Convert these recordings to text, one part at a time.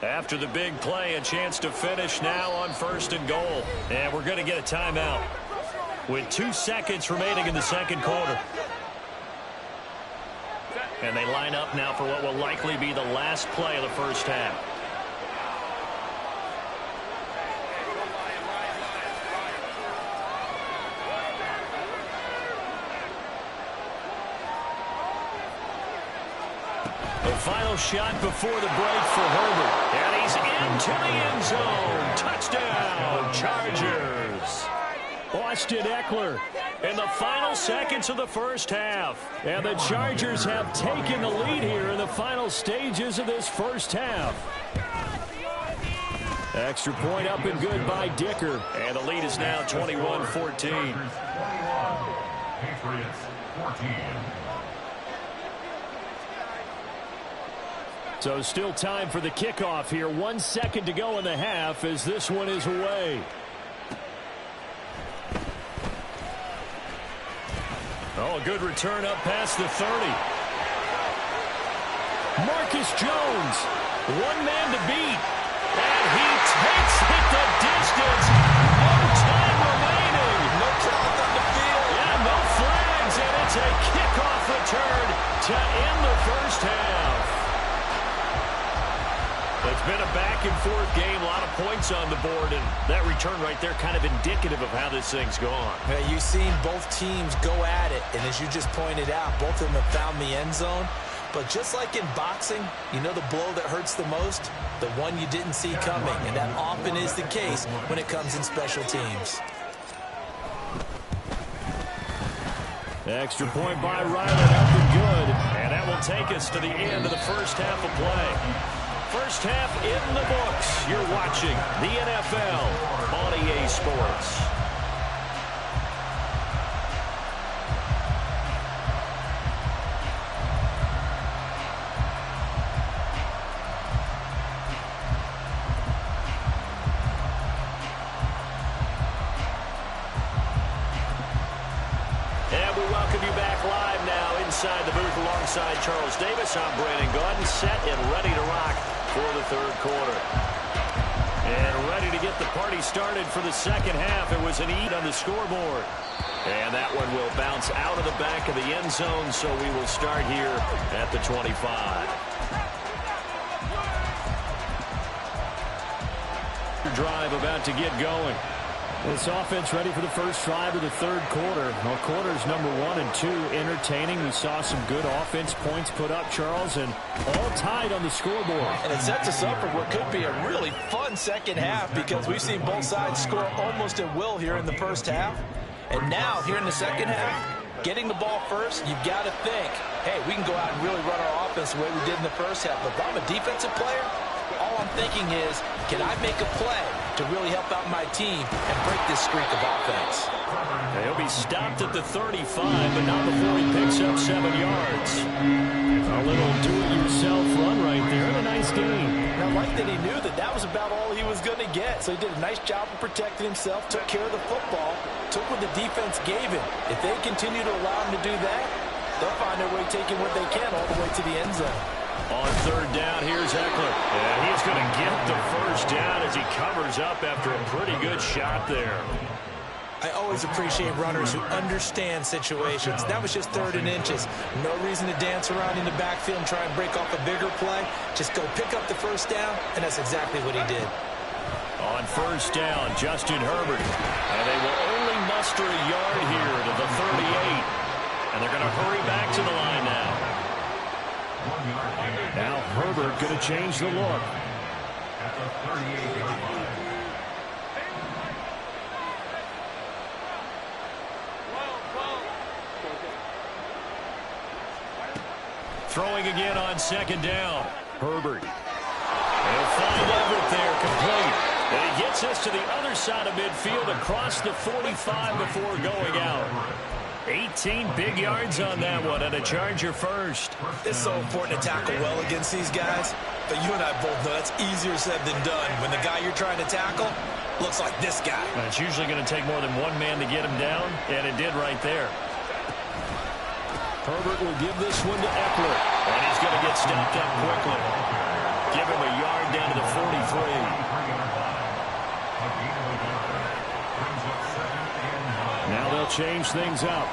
After the big play, a chance to finish now on 1st and goal. And we're going to get a timeout with 2 seconds remaining in the second quarter. And they line up now for what will likely be the last play of the first half. The final shot before the break for Herbert. And he's into the end zone. Touchdown, Chargers. Austin Eckler in the final seconds of the first half. And the Chargers have taken the lead here in the final stages of this first half. Extra point up and good by Dicker. And the lead is now 21-14. Patriots 14. So still time for the kickoff here. 1 second to go in the half as this one is away. Oh, a good return up past the 30. Marcus Jones, one man to beat. And he takes it the distance. No time remaining. No trouble on the field. Yeah, no flags, and it's a kickoff return to end the first half. It's been a back-and-forth game, a lot of points on the board, and that return right there kind of indicative of how this thing's gone. Yeah, you've seen both teams go at it, and as you just pointed out, both of them have found the end zone. But just like in boxing, you know the blow that hurts the most? The one you didn't see coming, and that often is the case when it comes in special teams. Extra point by Ryland, up and good. And that will take us to the end of the first half of play. First half in the books. You're watching the NFL on EA Sports. And we welcome you back live now inside the booth alongside Charles Davis. I'm Brandon Gaudin, set and ready to rock for the third quarter. And ready to get the party started for the second half. It was an eat on the scoreboard. And that one will bounce out of the back of the end zone, so we will start here at the 25. Drive about to get going. This offense ready for the first drive of the third quarter. Well, quarters number 1 and 2 entertaining. We saw some good offense points put up, Charles, and all tied on the scoreboard. And it sets us up for what could be a really fun second half because we've seen both sides score almost at will here in the first half. And now, here in the second half, getting the ball first, you've got to think, hey, we can go out and really run our offense the way we did in the first half. But if I'm a defensive player, all I'm thinking is, can I make a play to really help out my team and break this streak of offense? He'll be stopped at the 35, but not before he picks up 7 yards. A little do-it-yourself run right there, and a nice game. And I like that he knew that that was about all he was going to get. So he did a nice job of protecting himself, took care of the football, took what the defense gave him. If they continue to allow him to do that, they'll find their way taking what they can all the way to the end zone. On third down, here's Eckler. And he's going to get the first down as he covers up after a pretty good shot there. I always appreciate runners who understand situations. That was just 3rd and inches. No reason to dance around in the backfield and try and break off a bigger play. Just go pick up the first down, and that's exactly what he did. On first down, Justin Herbert. And they will only muster a yard here to the 38. And they're going to hurry back to the line now. Now Herbert going to change the look. At the 38. Throwing again on second down. Herbert. They'll find Everett there, complete. And he gets us to the other side of midfield across the 45 before going out. 18 big yards on that one, and a Charger first. It's so important to tackle well against these guys, but you and I both know that's easier said than done. When the guy you're trying to tackle looks like this guy. And it's usually going to take more than one man to get him down, and it did right there. Herbert will give this one to Eckler, and he's going to get stopped up quickly. Give him a yard down to the change things up.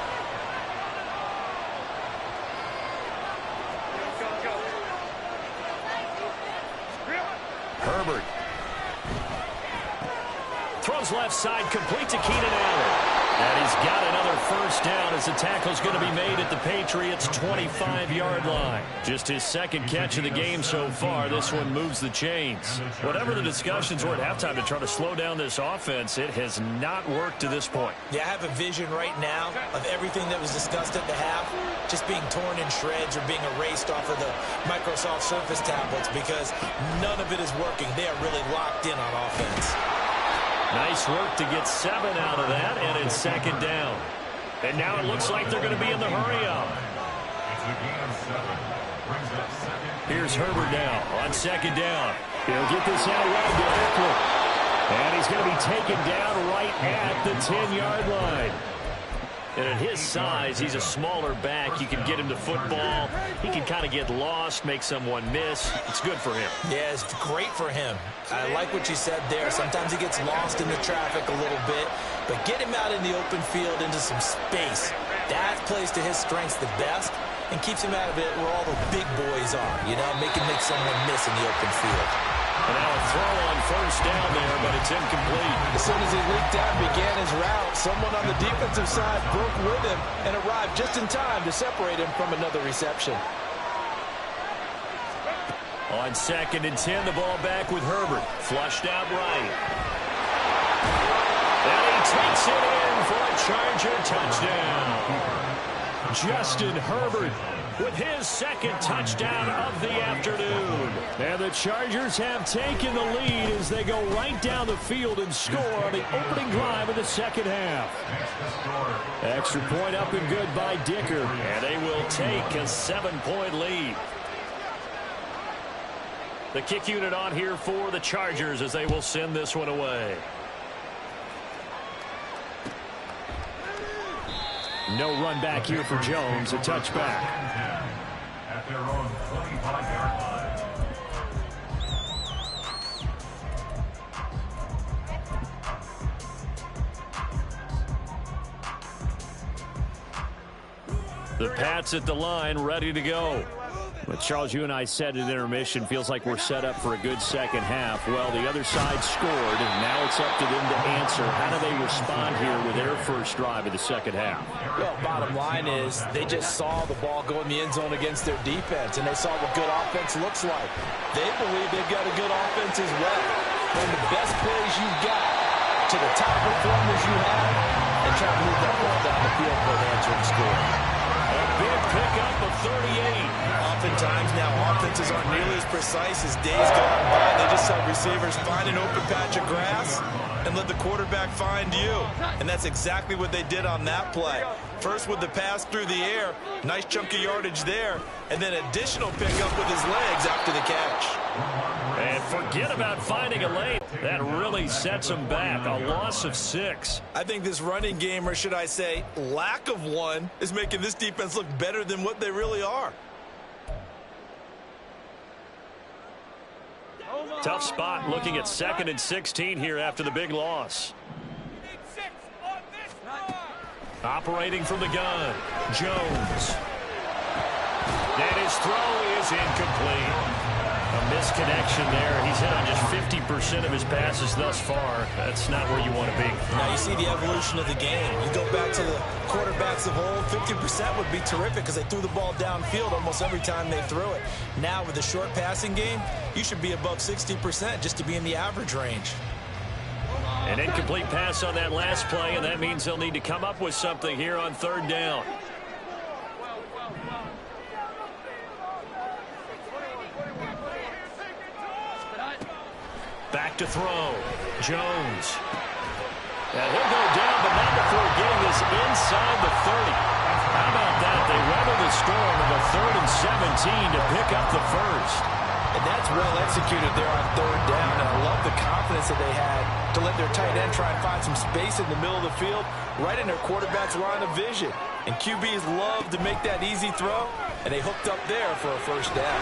Herbert. Throws left side, complete to Keenan Allen. And he's got another first down as the tackle's going to be made at the Patriots' 25-yard line. Just his second catch of the game so far. This one moves the chains. Whatever the discussions were at halftime to try to slow down this offense, it has not worked to this point. Yeah, I have a vision right now of everything that was discussed at the half just being torn in shreds or being erased off of the Microsoft Surface tablets because none of it is working. They are really locked in on offense. Nice work to get 7 out of that, and it's second down. And now it looks like they're going to be in the hurry-up. Here's Herbert now on second down. He'll get this out wide to Eckler. And he's going to be taken down right at the 10-yard line. And at his size, he's a smaller back. You can get him to football. He can kind of get lost, make someone miss. It's good for him. Yeah, it's great for him. I like what you said there. Sometimes he gets lost in the traffic a little bit. But get him out in the open field into some space. That plays to his strengths the best and keeps him out of it where all the big boys are. You know, make him make someone miss in the open field. And now a throw on first down there, but it's incomplete. As soon as he leaked out and began his route, someone on the defensive side broke with him and arrived just in time to separate him from another reception. On second and 10, the ball back with Herbert. Flushed out right. And he takes it in for a Charger touchdown. Justin Herbert with his second touchdown of the afternoon. And the Chargers have taken the lead as they go right down the field and score on the opening drive of the second half. Extra point up and good by Dicker. And they will take a 7-point lead. The kick unit on here for the Chargers as they will send this one away. No run back here for Jones. A touchback. At their own 25-yard line. The Pats at the line, ready to go. But Charles, you and I said at intermission, feels like we're set up for a good second half. Well, the other side scored, and now it's up to them to answer. How do they respond here with their first drive of the second half? Well, bottom line is they just saw the ball go in the end zone against their defense, and they saw what good offense looks like. They believe they've got a good offense as well. From the best plays you've got to the top performers you have, and try to move that ball down the field for an answering score. A big pickup of 38. Oftentimes now offenses aren't nearly as precise as days gone by. They just saw receivers find an open patch of grass and let the quarterback find you. And that's exactly what they did on that play. First with the pass through the air, nice chunk of yardage there, and then additional pickup with his legs after the catch. And forget about finding a lane. That really sets him back. A loss of 6. I think this running game, or should I say lack of one, is making this defense look better than what they really are. Tough spot looking at 2nd and 16 here after the big loss. Operating from the gun, Jones. And his throw is incomplete. A misconnection there. He's hit on just 50% of his passes thus far. That's not where you want to be. Now you see the evolution of the game. You go back to the quarterbacks of old, 50% would be terrific because they threw the ball downfield almost every time they threw it. Now with the short passing game, you should be above 60% just to be in the average range. An incomplete pass on that last play, and that means they'll need to come up with something here on 3rd down. Back to throw. Jones. And he'll go down, but not before getting this inside the 30. How about that? They weather the storm of a 3rd and 17 to pick up the first. And that's well executed there on 3rd down. And I love the confidence that they had to let their tight end try and find some space in the middle of the field, right in their quarterback's line of vision. And QBs love to make that easy throw, and they hooked up there for a first down.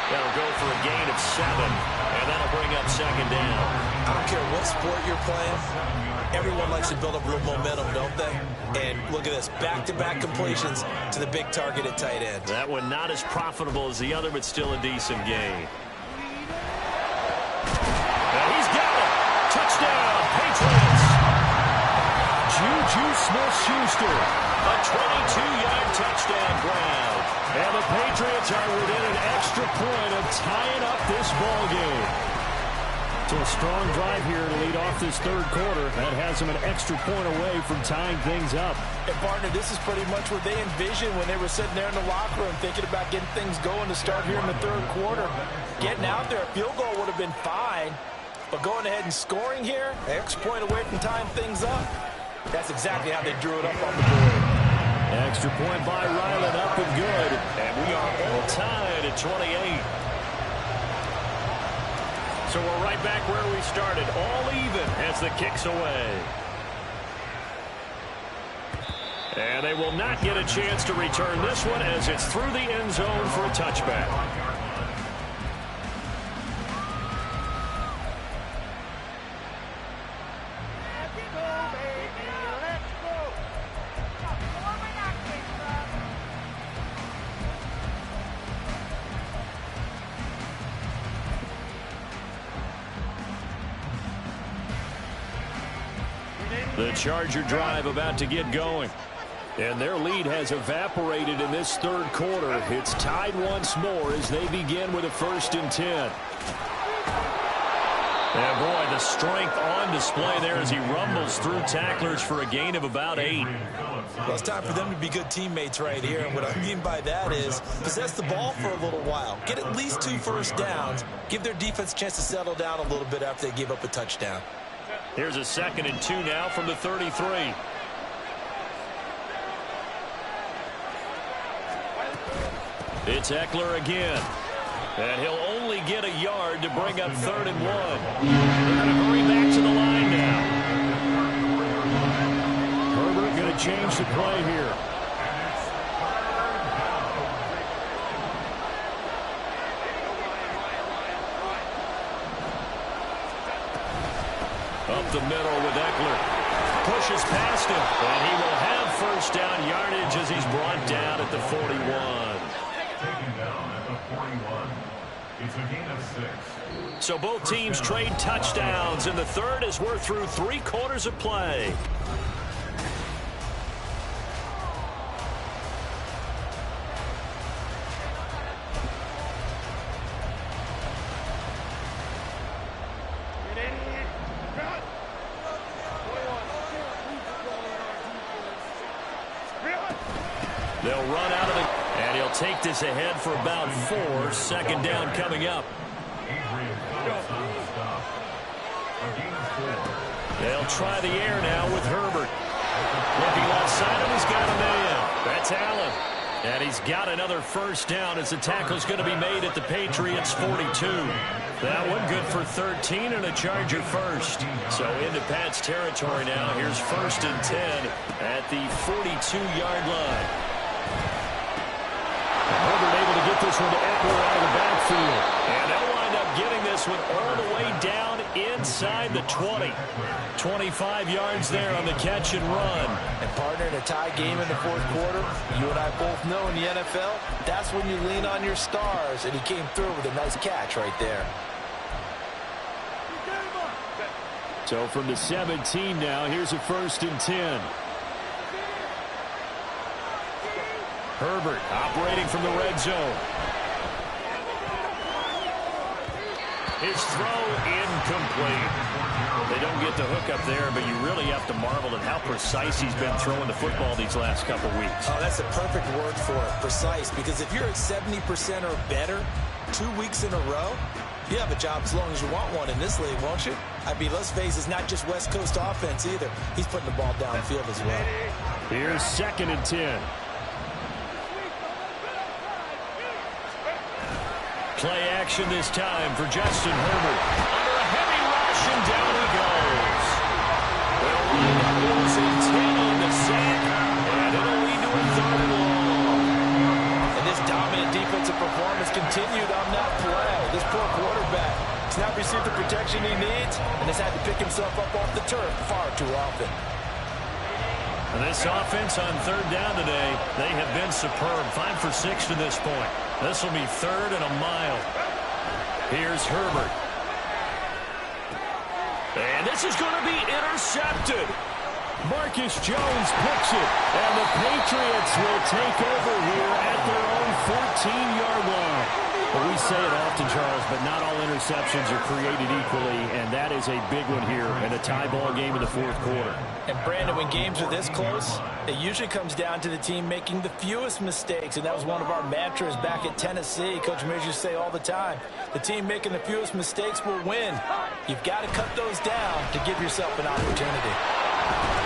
That'll go for a gain of 7, and that'll bring up second down. I don't care what sport you're playing. Everyone likes to build up real momentum, don't they? And look at this, back-to-back completions to the big target at tight end. That one not as profitable as the other, but still a decent gain. And he's got it. Touchdown, Patriots. Juju Smith-Schuster, a 22-yard touchdown grab. And the Patriots are within an extra point of tying up this ball game. So a strong drive here to lead off this third quarter. That has them an extra point away from tying things up. And, partner, this is pretty much what they envisioned when they were sitting there in the locker room thinking about getting things going to start here in the third quarter. Getting out there, a field goal would have been fine. But going ahead and scoring here, an extra point away from tying things up, that's exactly how they drew it up on the board. Extra point by Ryland, up and good. And we are all tied at 28. So we're right back where we started, all even as the kick's away. And they will not get a chance to return this one as it's through the end zone for a touchback. The Charger drive about to get going. And their lead has evaporated in this third quarter. It's tied once more as they begin with a 1st and 10. And boy, the strength on display there as he rumbles through tacklers for a gain of about 8. Well, it's time for them to be good teammates right here. And what I mean by that is possess the ball for a little while. Get at least 2 first downs. Give their defense a chance to settle down a little bit after they give up a touchdown. Here's a 2nd and 2 now from the 33. It's Eckler again. And he'll only get a yard to bring up 3rd and 1. They're going to hurry back to the line now. Herbert going to change the play here. Up the middle with Eckler. Pushes past him. And he will have 1st down yardage as he's brought down at the 41. Taken down at the 41. It's a gain of 6. So both teams trade touchdowns in the third as we're through 3 quarters of play. They'll run out of the... And he'll take this ahead for about 4. 2nd down coming up. They'll try the air now with Herbert. Looking left side, and he's got a man. That's Allen. And he's got another 1st down as the tackle's going to be made at the Patriots' 42. That one good for 13 and a Charger 1st. So into Pat's territory now. Here's 1st and 10 at the 42-yard line. Herbert able to get this one to Eckler out of the backfield. And they'll wind up getting this one all the way down inside the 20. 25 yards there on the catch and run. And, partner, in a tie game in the fourth quarter, you and I both know in the NFL, that's when you lean on your stars. And he came through with a nice catch right there. So from the 17 now, here's a 1st and 10. Herbert operating from the red zone. His throw incomplete. They don't get the hook up there, but you really have to marvel at how precise he's been throwing the football these last couple weeks. Oh, that's a perfect word for it, precise, because if you're at 70% or better 2 weeks in a row, you have a job as long as you want one in this league, won't you? I mean, let's face it, it's not just West Coast offense either. He's putting the ball downfield as well. Here's 2nd and 10. Play action this time for Justin Herbert. Under a heavy rush, and down he goes. They'll wind up losing 10 on the sack, and it'll lead to a 3rd and long. And this dominant defensive performance continued on that play. This for a quarterback. He's not received the protection he needs and has had to pick himself up off the turf far too often. And this offense on third down today, they have been superb. 5 for 6 to this point. This will be 3rd and a mile. Here's Herbert. And this is going to be intercepted. Marcus Jones picks it. And the Patriots will take over here at their own 14-yard line. Well, we say it often, Charles, but not all interceptions are created equally, and that is a big one here in a tie ball game in the 4th quarter. And, Brandon, when games are this close, it usually comes down to the team making the fewest mistakes, and that was one of our mantras back at Tennessee. Coach Mears used to say all the time, the team making the fewest mistakes will win. You've got to cut those down to give yourself an opportunity.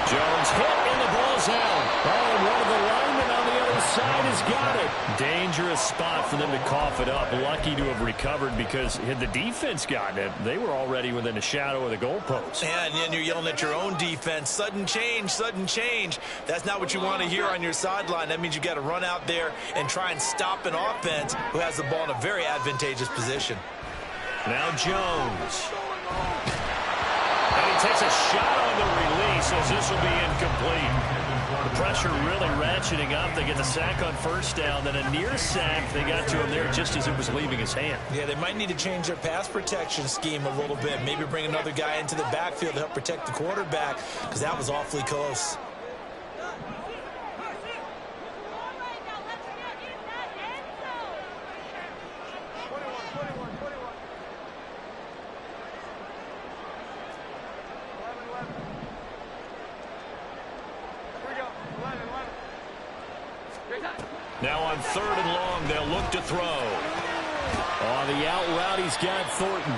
Jones hit, and the ball's out. Oh, and one of the linemen on the other side has got it. Dangerous spot for them to cough it up. Lucky to have recovered because had the defense gotten it, they were already within the shadow of the goalpost. Yeah, and then you're yelling at your own defense. Sudden change, sudden change. That's not what you want to hear on your sideline. That means you got to run out there and try and stop an offense who has the ball in a very advantageous position. Now Jones. And he takes a shot on the release as this will be incomplete. The pressure really ratcheting up. They get the sack on first down, then a near sack. They got to him there just as it was leaving his hand. Yeah, they might need to change their pass protection scheme a little bit. Maybe bring another guy into the backfield to help protect the quarterback because that was awfully close. Now on 3rd and long, they'll look to throw. On the out route, he's got Thornton.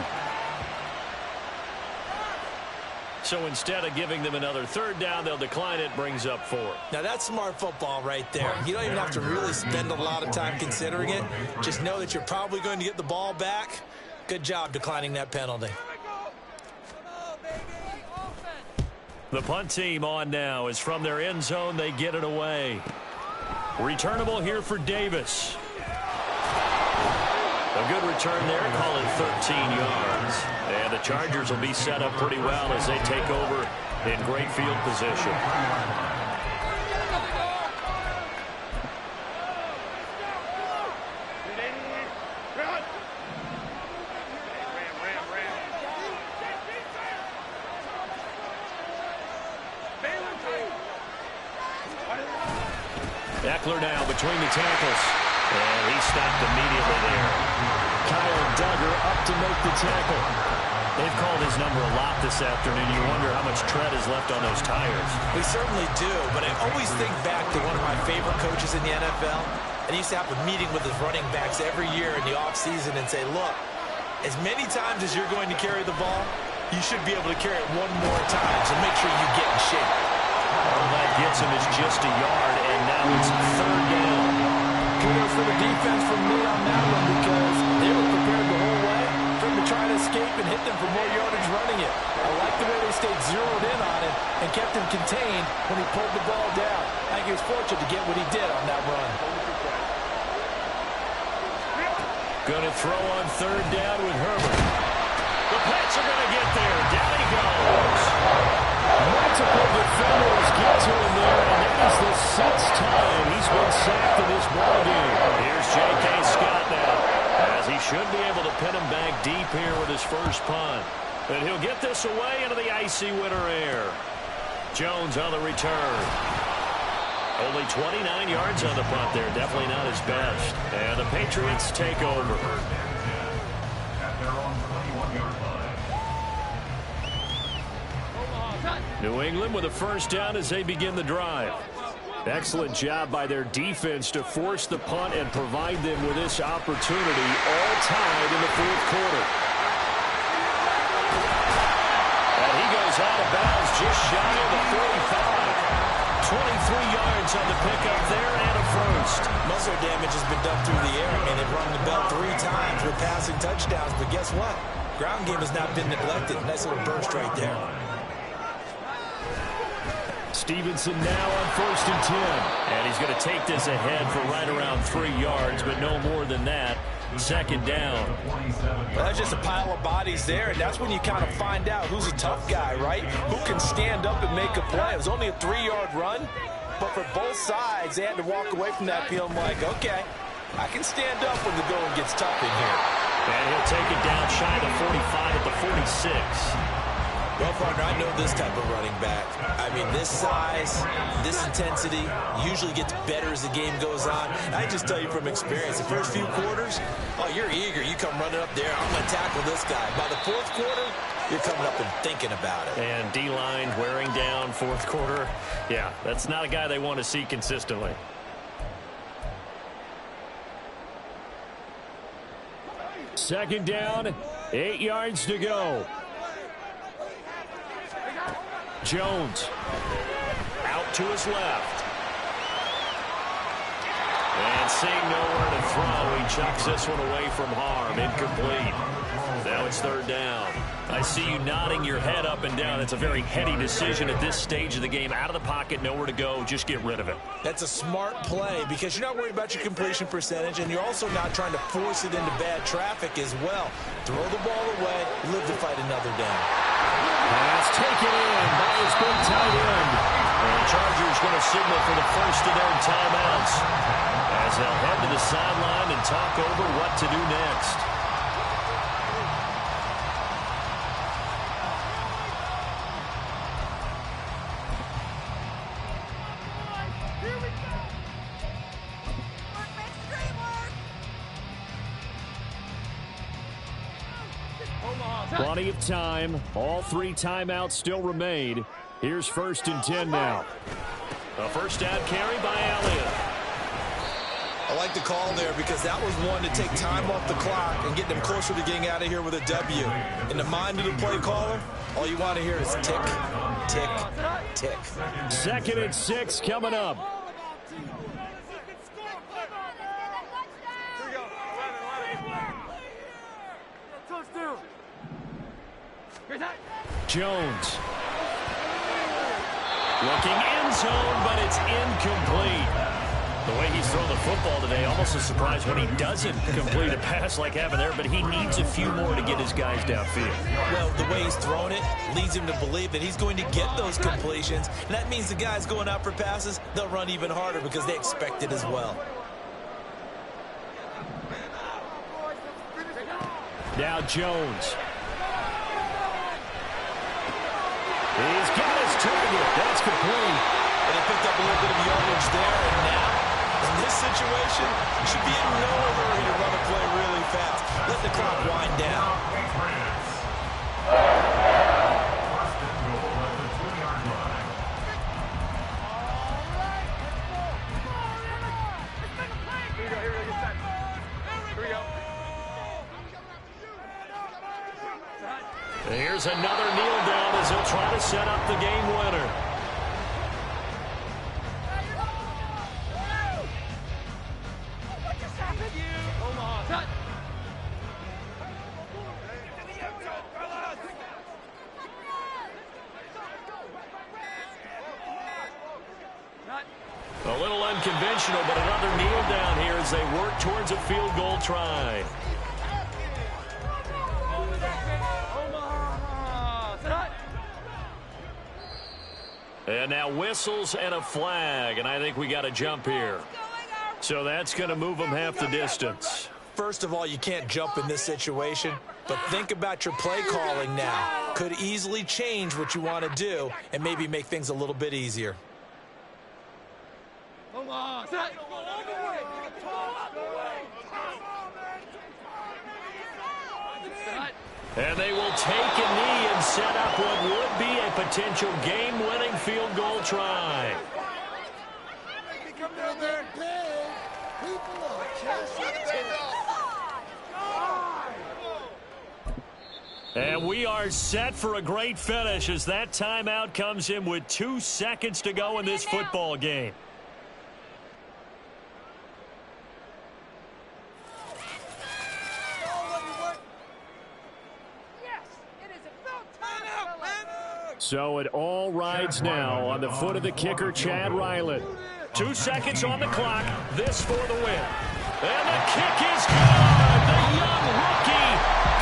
So instead of giving them another 3rd down, they'll decline it, brings up 4. Now that's smart football right there. You don't even have to really spend a lot of time considering it. Just know that you're probably going to get the ball back. Good job declining that penalty. The punt team on now is from their end zone. They get it away. Returnable here for Davis. A good return there, call it 13 yards. And the Chargers will be set up pretty well as they take over in great field position. Eckler now between the tackles. And he stopped immediately there. Kyle Duggar up to make the tackle. They've called his number a lot this afternoon. You wonder how much tread is left on those tires. We certainly do, but I always think back to one of my favorite coaches in the NFL. And he used to have a meeting with his running backs every year in the offseason and say, look, as many times as you're going to carry the ball, you should be able to carry it one more time, so make sure you get in shape. All that gets him is just a yard, and now it's 3rd down. Kudos for the defense from me on that one because they were prepared the whole way for him to try to escape and hit them for more yardage running it. I like the way they stayed zeroed in on it and kept him contained when he pulled the ball down. I think he was fortunate to get what he did on that run. Going to throw on 3rd down with Herbert. The Pats are going to get there. Down he goes. Multiple defenders get to him there, and that is the 6th time he's been sacked in this ballgame. Here's J.K. Scott now, as he should be able to pin him back deep here with his first punt. And he'll get this away into the icy winter air. Jones on the return. Only 29 yards on the punt there. Definitely not his best. And the Patriots take over. At their own 21-yard line. New England with a first down as they begin the drive. Excellent job by their defense to force the punt and provide them with this opportunity, all tied in the 4th quarter. And he goes out of bounds just shy of the 45. 23 yards on the pickup there and a first. Muscle damage has been done through the air. I mean, they've rung the bell 3 times with passing touchdowns, but guess what? Ground game has not been neglected. Nice little burst right there. Stevenson now on 1st and 10. And he's going to take this ahead for right around 3 yards, but no more than that. Second down. Well, that's just a pile of bodies there, and that's when you kind of find out who's a tough guy, right? Who can stand up and make a play. It was only a 3-yard run, but for both sides, they had to walk away from that feeling like, okay, I can stand up when the going gets tough in here. And he'll take it down shy of the 45 at the 46. Well, partner, I know this type of running back. I mean, this size, this intensity usually gets better as the game goes on. And I just tell you from experience, the first few quarters, oh, you're eager. You come running up there, I'm going to tackle this guy. By the fourth quarter, you're coming up and thinking about it. And D-line wearing down fourth quarter. Yeah, that's not a guy they want to see consistently. Second down, 8 yards to go. Jones out to his left. And seeing nowhere to throw, he chucks this one away from harm. Incomplete. Now it's third down. I see you nodding your head up and down. It's a very heady decision at this stage of the game. Out of the pocket, nowhere to go. Just get rid of it. That's a smart play because you're not worried about your completion percentage, and you're also not trying to force it into bad traffic as well. Throw the ball away, live to fight another down. Pass taken in by his big tight end. And the Chargers going to signal for the first of their timeouts as they'll head to the sideline and talk over what to do next. Plenty of time. All 3 timeouts still remain. Here's 1st and 10 now. A first down carry by Elliott. I like the call there because that was one to take time off the clock and get them closer to getting out of here with a W. In the mind of the play caller, all you want to hear is tick, tick, tick. 2nd and 6 coming up. Jones. Looking end zone, but it's incomplete. The way he's thrown the football today, almost a surprise when he doesn't complete a pass like happened there, but he needs a few more to get his guys downfield. Well, the way he's thrown it leads him to believe that he's going to get those completions, and that means the guys going out for passes, they'll run even harder because they expect it as well. Now Jones. He's got his target. That's complete. And he picked up a little bit of yardage there, and now, in this situation, you should be in no hurry to run a play really fast. Let the clock wind down. Here's another kneel down as he'll try to set up the game winner. A little unconventional, but another kneel down here as they work towards a field goal try. And now whistles and a flag, and I think we got a jump here. So that's going to move them half the distance. First of all, you can't jump in this situation, but think about your play calling now. Could easily change what you want to do and maybe make things a little bit easier. And they will take a knee and set up what would be a potential game-winning field goal try. And we are set for a great finish as that timeout comes in with 2 seconds to go in this football game. So it all rides now on the foot of the kicker, Chad Ryland. 2 seconds on the clock. This for the win. And the kick is good. young rookie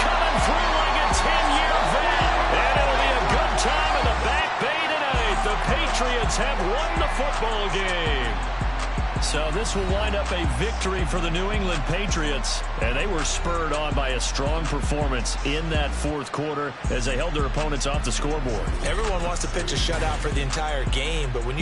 coming through like a 10-year vet. And it'll be a good time in the Back Bay tonight. The Patriots have won the football game. So this will wind up a victory for the New England Patriots. And they were spurred on by a strong performance in that fourth quarter as they held their opponents off the scoreboard. Everyone wants to pitch a shutout for the entire game, but when you